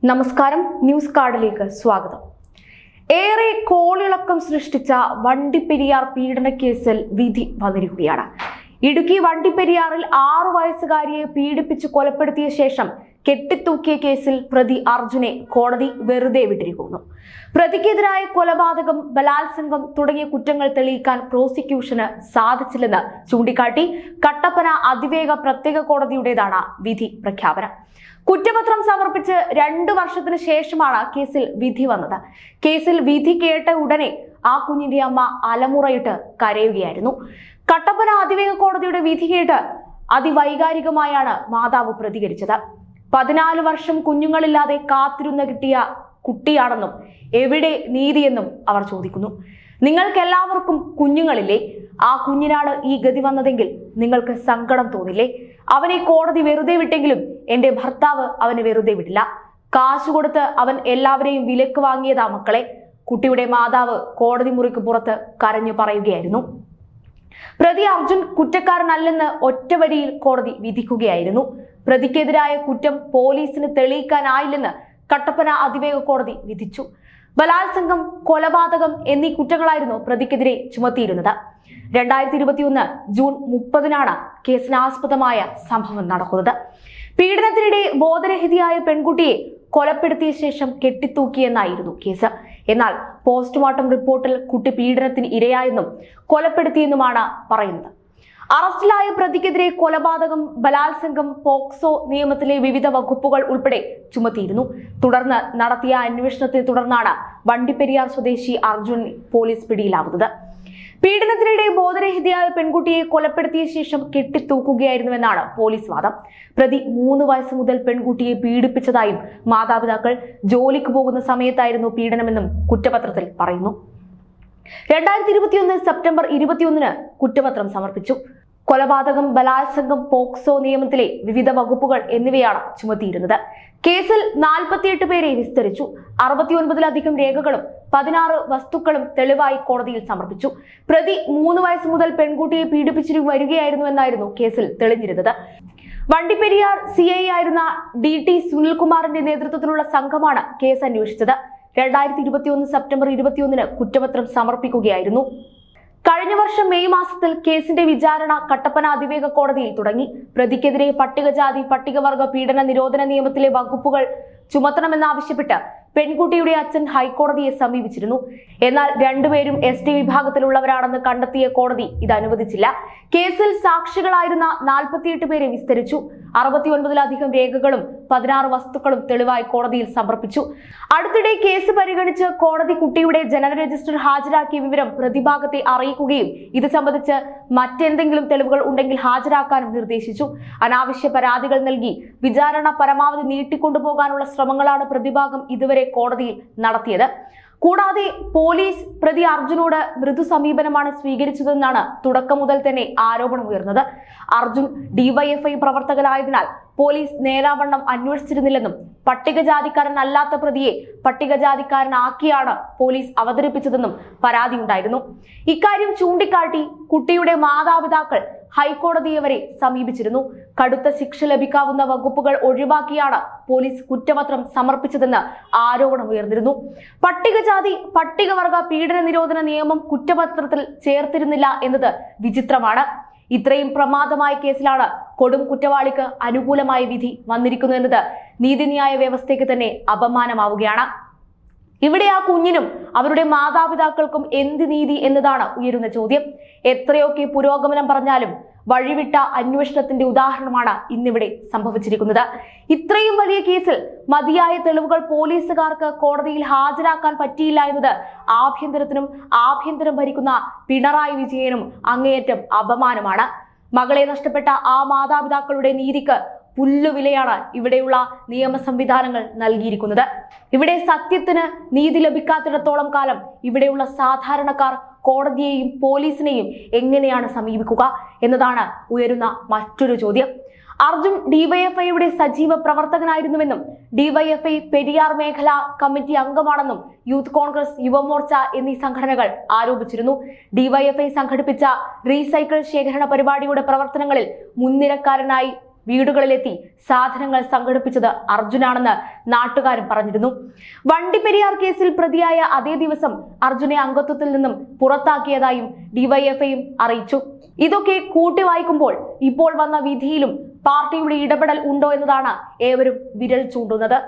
നമസ്കാരം, ന്യൂസ് കാർഡിലേക്ക് സ്വാഗതം. ഏറെ കോളിളക്കം സൃഷ്ടിച്ച വണ്ടിപ്പെരിയാർ പീഡനക്കേസിൽ വിധി വന്നിരിക്കുകയാണ്. ഇടുക്കി വണ്ടിപ്പെരിയാറിൽ 6 വയസ്സുകാരിയെ പീഡിപ്പിച്ച് കൊലപ്പെടുത്തിയ ശേഷം കെട്ടിത്തൂക്കിയ കേസിൽ പ്രതി അർജുനെ കോടതി വെറുതെ വിട്ടിരിക്കുന്നു. പ്രതിക്കെതിരായ കൊലപാതകം, ബലാത്സംഗം തുടങ്ങിയ കുറ്റങ്ങൾ തെളിയിക്കാൻ പ്രോസിക്യൂഷന് സാധിച്ചില്ലെന്ന് ചൂണ്ടിക്കാട്ടി കട്ടപ്പന അതിവേഗ പ്രത്യേക കോടതിയുടേതാണ് വിധി പ്രഖ്യാപനം. കുറ്റപത്രം സമർപ്പിച്ച് 2 വർഷത്തിന് ശേഷമാണ് കേസിൽ വിധി വന്നത്. കേസിൽ വിധി കേട്ട ഉടനെ ആ കുഞ്ഞിന്റെ അമ്മ അലമുറയിട്ട് കരയുകയായിരുന്നു. കട്ടപ്പന അതിവേഗ കോടതിയുടെ വിധി കേട്ട് അതിവൈകാരികമായാണ് മാതാവ് പ്രതികരിച്ചത്. 14 വർഷം കുഞ്ഞുങ്ങളില്ലാതെ കാത്തിരുന്ന് കിട്ടിയ കുട്ടിയാണെന്നും എവിടെ നീതിയെന്നും അവർ ചോദിക്കുന്നു. നിങ്ങൾക്കെല്ലാവർക്കും കുഞ്ഞുങ്ങളില്ലേ? ആ കുഞ്ഞിനാണ് ഈ ഗതി വന്നതെങ്കിൽ നിങ്ങൾക്ക് സങ്കടം തോന്നില്ലേ? അവനെ കോടതി വെറുതെ വിട്ടെങ്കിലും എന്റെ ഭർത്താവ് അവനെ വെറുതെ വിടില്ല. കാശ് കൊടുത്ത് അവൻ എല്ലാവരെയും വിലക്ക് വാങ്ങിയതാ മക്കളെ. കുട്ടിയുടെ മാതാവ് കോടതി മുറിക്ക് പുറത്ത് കരഞ്ഞു പറയുകയായിരുന്നു. പ്രതി അർജുൻ കുറ്റക്കാരനല്ലെന്ന് ഒറ്റവരിയിൽ കോടതി വിധിക്കുകയായിരുന്നു. പ്രതിക്കെതിരായ കുറ്റം പോലീസിന് തെളിയിക്കാനായില്ലെന്ന് കട്ടപ്പന അതിവേഗ കോടതി വിധിച്ചു. ബലാത്സംഗം, കൊലപാതകം എന്നീ കുറ്റങ്ങളായിരുന്നു പ്രതിക്കെതിരെ ചുമത്തിയിരുന്നത്. 2021 ജൂൺ 30-നാണ് കേസിനാസ്പദമായ സംഭവം നടക്കുന്നത്. പീഡനത്തിനിടെ ബോധരഹിതയായ പെൺകുട്ടിയെ കൊലപ്പെടുത്തിയ ശേഷം കെട്ടിത്തൂക്കിയെന്നായിരുന്നു കേസ്. എന്നാൽ പോസ്റ്റ്മോർട്ടം റിപ്പോർട്ടിൽ കുട്ടി പീഡനത്തിന് ഇരയായെന്നും കൊലപ്പെടുത്തിയെന്നുമാണ് പറയുന്നത്. അറസ്റ്റിലായ പ്രതിക്കെതിരെ കൊലപാതകം, ബലാത്സംഗം, പോക്സോ നിയമത്തിലെ വിവിധ വകുപ്പുകൾ ഉൾപ്പെടെ ചുമത്തിയിരുന്നു. തുടർന്ന് നടത്തിയ അന്വേഷണത്തെ തുടർന്നാണ് വണ്ടിപ്പെരിയാർ സ്വദേശി അർജുൻ പോലീസ് പിടിയിലാവുന്നത്. പീഡനത്തിനിടെ ബോധരഹിതയായ പെൺകുട്ടിയെ കൊലപ്പെടുത്തിയ ശേഷം കെട്ടിത്തൂക്കുകയായിരുന്നുവെന്നാണ് പോലീസ് വാദം. പ്രതി 3 വയസ്സ് മുതൽ പെൺകുട്ടിയെ പീഡിപ്പിച്ചതായും മാതാപിതാക്കൾ ജോലിക്ക് പോകുന്ന സമയത്തായിരുന്നു പീഡനമെന്നും കുറ്റപത്രത്തിൽ പറയുന്നു. 2021 സെപ്റ്റംബർ 21-ന് കുറ്റപത്രം സമർപ്പിച്ചു. കൊലപാതകം, ബലാത്സംഗം, പോക്സോ നിയമത്തിലെ വിവിധ വകുപ്പുകൾ എന്നിവയാണ് ചുമത്തിയിരുന്നത്. കേസിൽ 48 പേരെ വിസ്തരിച്ചു. 69-ലധികം രേഖകളും 16 വസ്തുക്കളും തെളിവായി കോടതിയിൽ സമർപ്പിച്ചു. പ്രതി 3 വയസ്സ് മുതൽ പെൺകുട്ടിയെ പീഡിപ്പിച്ചിട്ട് വരികയായിരുന്നുവെന്നായിരുന്നു കേസിൽ തെളിഞ്ഞിരുന്നത്. വണ്ടിപ്പെരിയാർ CI ആയിരുന്ന DT സുനിൽകുമാറിന്റെ നേതൃത്വത്തിലുള്ള സംഘമാണ് കേസ് അന്വേഷിച്ചത്. 2021 സെപ്റ്റംബർ 21-ന് കുറ്റപത്രം സമർപ്പിക്കുകയായിരുന്നു. കഴിഞ്ഞ വർഷം മെയ് മാസത്തിൽ കേസിന്റെ വിചാരണ കട്ടപ്പന അതിവേഗ കോടതിയിൽ തുടങ്ങി. പ്രതിക്കെതിരെ പട്ടികജാതി പട്ടികവർഗ പീഡന നിരോധന നിയമത്തിലെ വകുപ്പുകൾ ചുമത്തണമെന്നാവശ്യപ്പെട്ട് പെൺകുട്ടിയുടെ അച്ഛൻ ഹൈക്കോടതിയെ സമീപിച്ചിരുന്നു. എന്നാൽ 2 പേരും ST വിഭാഗത്തിലുള്ളവരാണെന്ന് കണ്ടെത്തിയ കോടതി ഇത് അനുവദിച്ചില്ല. കേസിൽ സാക്ഷികളായിരുന്ന 48 പേരെ വിസ്തരിച്ചു. 69-ലധികം രേഖകളും 16 വസ്തുക്കളും തെളിവായി കോടതിയിൽ സമർപ്പിച്ചു. അടുത്തിടെ കേസ് പരിഗണിച്ച് കോടതി കുട്ടിയുടെ ജനന രജിസ്റ്റർ ഹാജരാക്കിയ വിവരം പ്രതിഭാഗത്തെ അറിയിക്കുകയും ഇത് സംബന്ധിച്ച് മറ്റെന്തെങ്കിലും തെളിവുകൾ ഉണ്ടെങ്കിൽ ഹാജരാക്കാനും നിർദ്ദേശിച്ചു. അനാവശ്യ പരാതികൾ നൽകി വിചാരണ പരമാവധി നീട്ടിക്കൊണ്ടുപോകാനുള്ള ശ്രമങ്ങളാണ് പ്രതിഭാഗം ഇതുവരെ കോടതിയിൽ നടത്തിയത്. കൂടാതെ പോലീസ് പ്രതി അർജുനോട് മൃദു സമീപനമാണ് സ്വീകരിച്ചതെന്നാണ് തുടക്കം മുതൽ തന്നെ ആരോപണമുയർന്നത്. അർജുൻ DYFI പ്രവർത്തകനായതിനാൽ പോലീസ് നേരാവണ്ണം അന്വേഷിച്ചിരുന്നില്ലെന്നും പട്ടികജാതിക്കാരനല്ലാത്ത പ്രതിയെ പട്ടികജാതിക്കാരനാക്കിയാണ് പോലീസ് അവതരിപ്പിച്ചതെന്നും പരാതിയുണ്ടായിരുന്നു. ഇക്കാര്യം ചൂണ്ടിക്കാട്ടി കുട്ടിയുടെ മാതാപിതാക്കൾ ഹൈക്കോടതിയെ വരെ സമീപിച്ചിരുന്നു. കടുത്ത ശിക്ഷ ലഭിക്കാവുന്ന വകുപ്പുകൾ ഒഴിവാക്കിയാണ് പോലീസ് കുറ്റപത്രം സമർപ്പിച്ചതെന്ന് ആരോപണമുയർന്നിരുന്നു. പട്ടികജാതി പട്ടികവർഗ പീഡന നിരോധന നിയമം കുറ്റപത്രത്തിൽ ചേർത്തിരുന്നില്ല എന്നത് വിചിത്രമാണ്. ഇത്രയും പ്രമാദമായ കേസിലാണ് കൊടും കുറ്റവാളിക്ക് അനുകൂലമായ വിധി വന്നിരിക്കുന്നു എന്നത് നീതിന്യായ വ്യവസ്ഥയ്ക്ക് തന്നെ അപമാനമാവുകയാണ്. ഇവിടെ ആ കുഞ്ഞിനും അവരുടെ മാതാപിതാക്കൾക്കും എന്ത് നീതി എന്നതാണ് ഉയരുന്ന ചോദ്യം. എത്രയൊക്കെ പുരോഗമനം പറഞ്ഞാലും വഴിവിട്ട അന്വേഷണത്തിന്റെ ഉദാഹരണമാണ് ഇന്നിവിടെ സംഭവിച്ചിരിക്കുന്നത്. ഇത്രയും വലിയ കേസിൽ മതിയായ തെളിവുകൾ പോലീസുകാർക്ക് കോടതിയിൽ ഹാജരാക്കാൻ പറ്റിയില്ല എന്നത് ആഭ്യന്തരം ഭരിക്കുന്ന പിണറായി വിജയനും അങ്ങേയറ്റം അപമാനമാണ്. മകളെ നഷ്ടപ്പെട്ട ആ മാതാപിതാക്കളുടെ നീതിക്ക് പുല്ലുവിലയാണ് ഇവിടെയുള്ള നിയമ സംവിധാനങ്ങൾ നൽകിയിരിക്കുന്നത്. ഇവിടെ സത്യത്തിന് നീതി ലഭിക്കാത്തിടത്തോളം കാലം ഇവിടെയുള്ള സാധാരണക്കാർ കോടതിയെയും പോലീസിനെയും എങ്ങനെയാണ് സമീപിക്കുക എന്നതാണ് ഉയരുന്ന മറ്റൊരു ചോദ്യം. അർജുൻ DYFIയുടെ സജീവ പ്രവർത്തകനായിരുന്നുവെന്നും DYFI പെരിയാർ മേഖലാ കമ്മിറ്റി അംഗമാണെന്നും യൂത്ത് കോൺഗ്രസ്, യുവമോർച്ച എന്നീ സംഘടനകൾ ആരോപിച്ചിരുന്നു. DYFI സംഘടിപ്പിച്ച റീസൈക്കിൾ ശേഖരണ പരിപാടിയുടെ പ്രവർത്തനങ്ങളിൽ മുൻനിരക്കാരനായി വീടുകളിലെത്തി സാധനങ്ങൾ സംഘടിപ്പിച്ചത് അർജുനാണെന്ന് നാട്ടുകാരും പറഞ്ഞിരുന്നു. വണ്ടിപ്പെരിയാർ കേസിൽ പ്രതിയായ അതേ ദിവസം അർജുനെ അംഗത്വത്തിൽ നിന്നും പുറത്താക്കിയതായും ഡിവൈഎഫ്ഐയും അറിയിച്ചു. ഇതൊക്കെ കൂട്ടി വായിക്കുമ്പോൾ ഇപ്പോൾ വന്ന വിധിയിലും പാർട്ടിയുടെ ഇടപെടൽ ഉണ്ടോ എന്നതാണ് ഏവരും വിരൽ ചൂണ്ടുന്നത്.